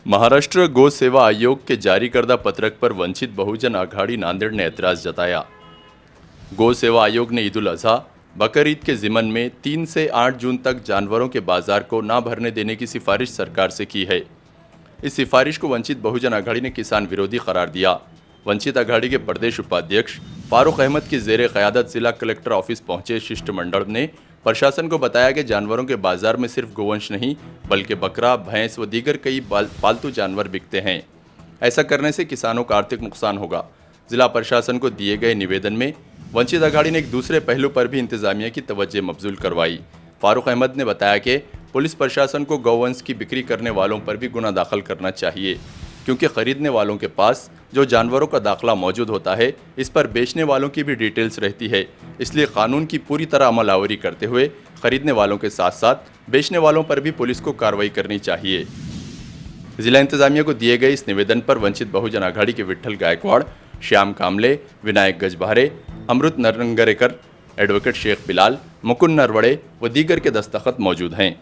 महाराष्ट्र गौ सेवा आयोग के जारी करदा पत्रक पर वंचित बहुजन आघाड़ी नांदेड़ ने ऐतराज जताया। गौ सेवा आयोग ने ईद उल अजहा बकर ईद के ज़िमन में 3 से 8 जून तक जानवरों के बाजार को ना भरने देने की सिफारिश सरकार से की है। इस सिफारिश को वंचित बहुजन आघाड़ी ने किसान विरोधी करार दिया। वंचित आघाड़ी के प्रदेश उपाध्यक्ष फारूक अहमद की जेर क़यादत जिला कलेक्टर ऑफिस पहुंचे शिष्टमंडल ने प्रशासन को बताया कि जानवरों के बाजार में सिर्फ गोवंश नहीं बल्कि बकरा, भैंस व दीगर कई पालतू जानवर बिकते हैं। ऐसा करने से किसानों का आर्थिक नुकसान होगा। जिला प्रशासन को दिए गए निवेदन में वंचित आघाड़ी ने एक दूसरे पहलू पर भी इंतजामिया की तवज्जो मबजूल करवाई। फारूक अहमद ने बताया कि पुलिस प्रशासन को गौवंश की बिक्री करने वालों पर भी गुना दाखिल करना चाहिए, क्योंकि खरीदने वालों के पास जो जानवरों का दाखला मौजूद होता है, इस पर बेचने वालों की भी डिटेल्स रहती है। इसलिए कानून की पूरी तरह अमलावरी करते हुए खरीदने वालों के साथ साथ बेचने वालों पर भी पुलिस को कार्रवाई करनी चाहिए। जिला इंतजामिया को दिए गए इस निवेदन पर वंचित बहुजन आघाड़ी के विट्ठल गायकवाड़, श्याम कामले, विनायक गजबहारे, अमृत नरंगरेकर, एडवोकेट शेख बिलाल, मुकुंद नरवड़े व दीगर के दस्तखत मौजूद हैं।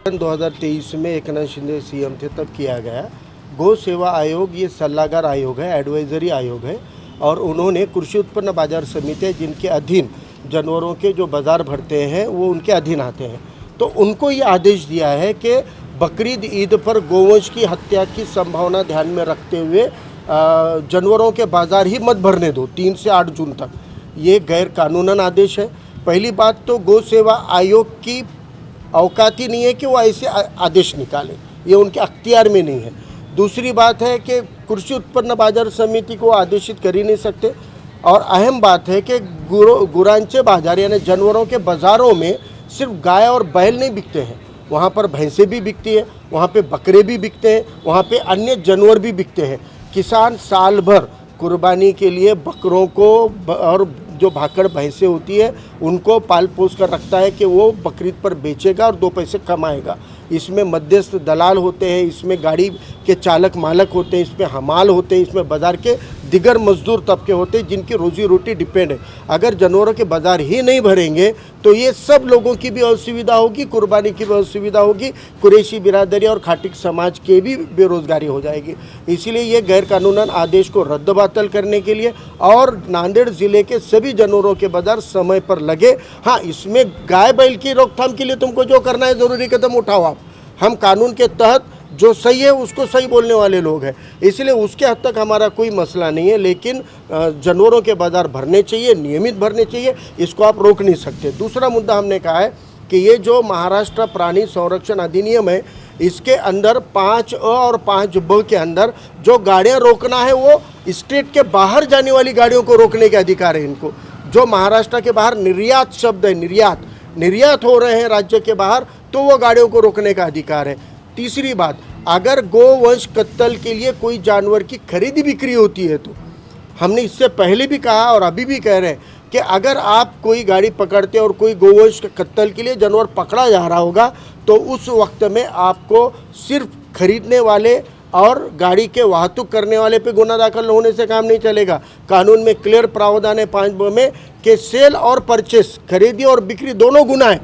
2023 में एकनाथ शिंदे सीएम थे तब किया गया। गौ सेवा आयोग ये सल्लागार आयोग है, एडवाइजरी आयोग है, और उन्होंने कृषि उत्पन्न बाजार समिति है जिनके अधीन जानवरों के जो बाज़ार भरते हैं वो उनके अधीन आते हैं। तो उनको ये आदेश दिया है कि बकरीद ईद पर गोवंश की हत्या की संभावना ध्यान में रखते हुए जानवरों के बाज़ार ही मत भरने दो 3 से 8 जून तक। ये गैर कानूनन आदेश है। पहली बात तो गौ सेवा आयोग की औकात ही नहीं है कि वो ऐसे आदेश निकाले, ये उनके अख्तियार में नहीं है। दूसरी बात है कि कृषि उत्पन्न बाजार समिति को आदेशित कर ही नहीं सकते। और अहम बात है कि गुरांचे बाजार यानी जानवरों के बाज़ारों में सिर्फ गाय और बैल नहीं बिकते हैं, वहाँ पर भैंसें भी बिकती है, वहाँ पे बकरे भी बिकते हैं, वहाँ पे अन्य जानवर भी बिकते हैं। किसान साल भर कुर्बानी के लिए बकरों को और जो भाकड़ भैंसें होती है उनको पाल पोस कर रखता है कि वो बकरीद पर बेचेगा और 2 पैसे कमाएगा। इसमें मध्यस्थ दलाल होते हैं, इसमें गाड़ी के चालक मालक होते हैं, इसमें हमाल होते हैं, इसमें बाज़ार के दिगर मजदूर तबके होते हैं जिनकी रोजी रोटी डिपेंड है। अगर जानवरों के बाज़ार ही नहीं भरेंगे तो ये सब लोगों की भी असुविधा होगी, कुर्बानी की भी असुविधा होगी, कुरैशी बिरादरी और खाटिक समाज के भी बेरोजगारी हो जाएगी। इसीलिए ये गैर कानूनन आदेश को रद्द-बातल करने के लिए और नांदेड़ ज़िले के सभी जानवरों के बाज़ार समय पर लगे। हाँ, इसमें गाय बैल की रोकथाम के लिए तुमको जो करना है ज़रूरी कदम उठाओ आप। हम कानून के तहत जो सही है उसको सही बोलने वाले लोग हैं, इसलिए उसके हद तक हमारा कोई मसला नहीं है। लेकिन जानवरों के बाज़ार भरने चाहिए, नियमित भरने चाहिए, इसको आप रोक नहीं सकते। दूसरा मुद्दा हमने कहा है कि ये जो महाराष्ट्र प्राणी संरक्षण अधिनियम है, इसके अंदर 5A और 5B के अंदर जो गाड़ियाँ रोकना है वो स्टेट के बाहर जाने वाली गाड़ियों को रोकने के अधिकार है इनको। जो महाराष्ट्र के बाहर निर्यात शब्द है, निर्यात हो रहे हैं राज्य के बाहर, तो वो गाड़ियों को रोकने का अधिकार है। तीसरी बात, अगर गोवंश कत्ल के लिए कोई जानवर की खरीदी बिक्री होती है तो हमने इससे पहले भी कहा और अभी भी कह रहे हैं कि अगर आप कोई गाड़ी पकड़ते और कोई गोवंश कत्ल के लिए जानवर पकड़ा जा रहा होगा तो उस वक्त में आपको सिर्फ खरीदने वाले और गाड़ी के वाहतुक करने वाले पे गुना दाखिल होने से काम नहीं चलेगा। कानून में क्लियर प्रावधान है 5B में कि सेल और परचेस, खरीदी और बिक्री दोनों गुना है,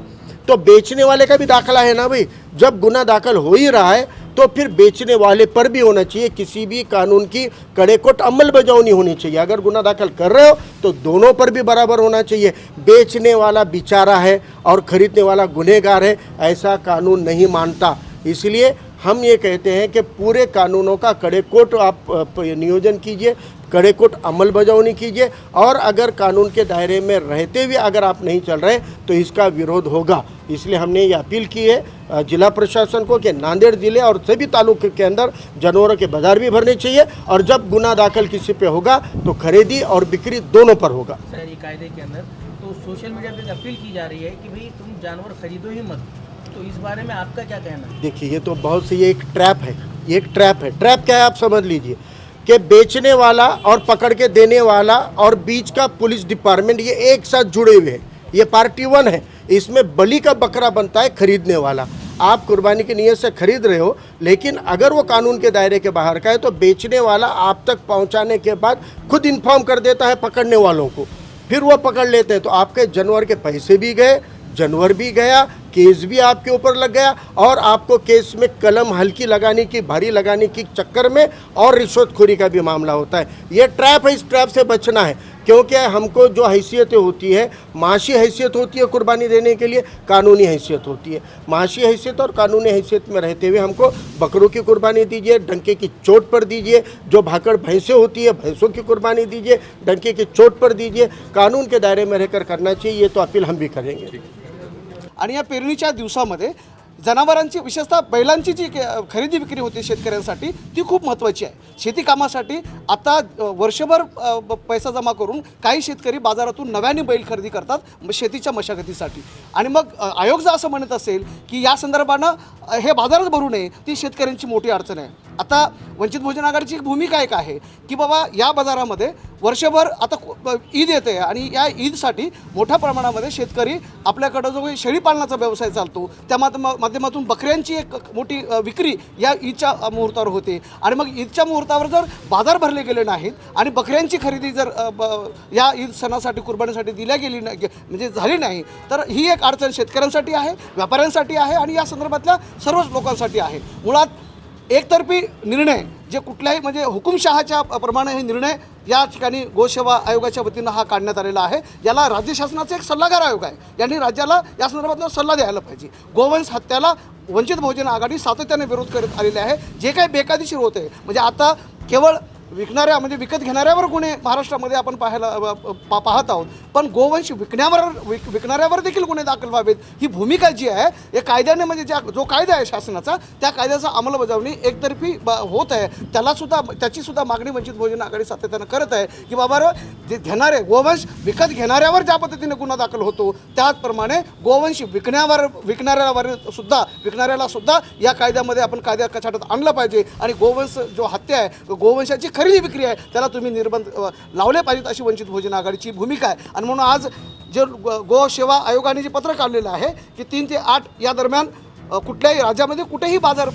तो बेचने वाले का भी दाखला है ना भाई। जब गुना दाखिल हो ही रहा है तो फिर बेचने वाले पर भी होना चाहिए। किसी भी कानून की कड़ेकोट अमलबजावनी होनी चाहिए। अगर गुना दाखिल कर रहे हो तो दोनों पर भी बराबर होना चाहिए। बेचने वाला बेचारा है और खरीदने वाला गुनहगार है, ऐसा कानून नहीं मानता। इसलिए हम ये कहते हैं कि पूरे कानूनों का कड़ेकोट आप नियोजन कीजिए, कड़ेकोट अमलबजावनी कीजिए, और अगर कानून के दायरे में रहते हुए अगर आप नहीं चल रहे तो इसका विरोध होगा। इसलिए हमने ये अपील की है जिला प्रशासन को कि नांदेड़ ज़िले और सभी तालुके के अंदर जानवरों के बाज़ार भी भरने चाहिए, और जब गुना दाखिल किसी पे होगा तो खरीदी और बिक्री दोनों पर होगा। सर, ये कायदे के अंदर तो सोशल मीडिया पे अपील की जा रही है कि भाई तुम जानवर खरीदो ही मत, तो इस बारे में आपका क्या कहना है? देखिए, ये तो बहुत सी, ये एक ट्रैप है, ये एक ट्रैप है। ट्रैप क्या है आप समझ लीजिए कि बेचने वाला और पकड़ के देने वाला और बीच का पुलिस डिपार्टमेंट ये एक साथ जुड़े हुए हैं। ये पार्टी 1 है, इसमें बलि का बकरा बनता है खरीदने वाला। आप कुर्बानी की नीयत से खरीद रहे हो, लेकिन अगर वो कानून के दायरे के बाहर का है तो बेचने वाला आप तक पहुंचाने के बाद खुद इन्फॉर्म कर देता है पकड़ने वालों को, फिर वो पकड़ लेते हैं, तो आपके जानवर के पैसे भी गए, जानवर भी गया, केस भी आपके ऊपर लग गया और आपको केस में कलम हल्की लगाने की, भारी लगाने की चक्कर में और रिश्वतखोरी का भी मामला होता है। ये ट्रैप है, इस ट्रैप से बचना है, क्योंकि हमको जो हैसियतें होती है, माशी हैसियत होती है कुर्बानी देने के लिए, कानूनी हैसियत होती है। माशी हैसियत और कानूनी हैसियत में रहते हुए हमको बकरों की कुर्बानी दीजिए, डंके की चोट पर दीजिए। जो भाकड़ भैंसें होती है, भैंसों की कुर्बानी दीजिए, डंके की चोट पर दीजिए। कानून के दायरे में रहकर करना चाहिए, ये तो अपील हम भी करेंगे। आणि या पेरणीच्या दिवसामध्ये जनावरांची, विशेषतः बैलांची जी खरेदी विक्री होते शेतकऱ्यांसाठी, ती खूप महत्त्वाची आहे। शेती कामासाठी आता वर्षभर पैसा जमा करून काही शेतकरी बाजारातून नव्याने बैल खरेदी करतात शेतीच्या मशागतीसाठी। आणि मग आयोग जर असं म्हणत असेल की या संदर्भानं हे बाजारात भरू नये, ती शेतकऱ्यांची मोठी अडचण आहे। आता वंचित बहुजन आघाडीची एक भूमिका एक आहे की बाबा या बाजारामध्ये वर्षभर आता ईद येते आणि या ईदसाठी मोठ्या प्रमाणामध्ये शेतकरी आपल्याकडं जो शेळीपालनाचा व्यवसाय चालतो त्या माध्यमातून बकऱ्यांची एक मोठी विक्री या ईदच्या मुहूर्तावर होते। आणि मग ईदच्या मुहूर्तावर जर बाजार भरले गेले नाहीत आणि बकऱ्यांची खरेदी जर या ईद सणासाठी, कुर्बानीसाठी दिल्या गेली नाही, म्हणजे झाली नाही, तर ही एक अडचण शेतकऱ्यांसाठी आहे, व्यापाऱ्यांसाठी आहे आणि या संदर्भातल्या सर्वच लोकांसाठी आहे। मुळात एकतर्फी निर्णय जे कुठल्याही म्हणजे हुकुमशहाच्या प्रमाणे हे निर्णय या ठिकाणी गोसेवा आयोगाच्या वतीनं हा काढण्यात आलेला आहे। याला राज्य शासनाचा एक सल्लागार आयोग आहे, यांनी राज्याला या संदर्भातला सल्ला द्यायला पाहिजे। गोवंश हत्याला वंचित बहुजन आघाडी सातत्याने विरोध करत आलेले आहे। जे काही बेकायदेशीर होते, म्हणजे आता केवळ विकणाऱ्या म्हणजे विकत घेणाऱ्यावर गुन्हे महाराष्ट्रामध्ये आपण पाहत आहोत, पण गोवंश विकणाऱ्यावर देखील गुन्हे दाखल व्हावेत, ही भूमिका जी आहे या कायद्याने, म्हणजे जो कायदा आहे शासनाचा, त्या कायद्याचा अंमलबजावणी एकतर्फी होत आहे। त्याची सुद्धा मागणी वंचित बहुजन आघाडी सातत्यानं करत आहे की बाबा जे घेणारे गोवंश विकत घेणाऱ्यावर ज्या पद्धतीने गुन्हा दाखल होतो, त्याचप्रमाणे गोवंश विकणाऱ्याला सुद्धा या कायद्यामध्ये आपण कायद्या कचाट्यात आणलं पाहिजे। आणि गोवंश जो हत्या आहे, गोवंशाची खरेदी विक्री आहे, त्याला तुम्ही निर्बंध लावले पाहिजेत, अशी वंचित बहुजन आघाडीची भूमिका आहे। आणि म्हणून आज जे गोसेवा आयोगाने जे पत्र काढलेलं आहे की 3 ते 8 या दरम्यान कुठल्याही राज्यामध्ये कुठेही बाजार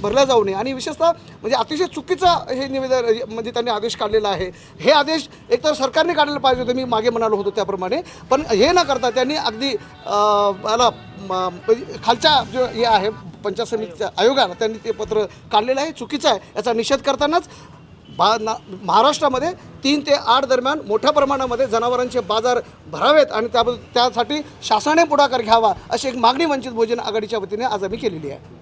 भरला जाऊ नये, आणि विशेषतः म्हणजे अतिशय चुकीचं हे निवेदन म्हणजे त्यांनी आदेश काढलेला आहे। हे आदेश एकतर सरकारने काढलेलं पाहिजे होतं, मी मागे म्हणालो होतो त्याप्रमाणे, पण हे न करता त्यांनी अगदी खालच्या जो हे आहे पंचायत समितीच्या आयोगाला त्यांनी ते पत्र काढलेलं आहे, चुकीचं आहे। याचा निषेध करतानाच महाराष्ट्रामध्ये 3 ते 8 दरम्यान मोठ्या प्रमाणामध्ये जनावरांचे बाजार भरावेत आणि त्यासाठी शासनाने पुढाकार घ्यावा, अशी एक मागणी वंचित बहुजन आघाडीच्या वतीने आज आम्ही केलेली आहे।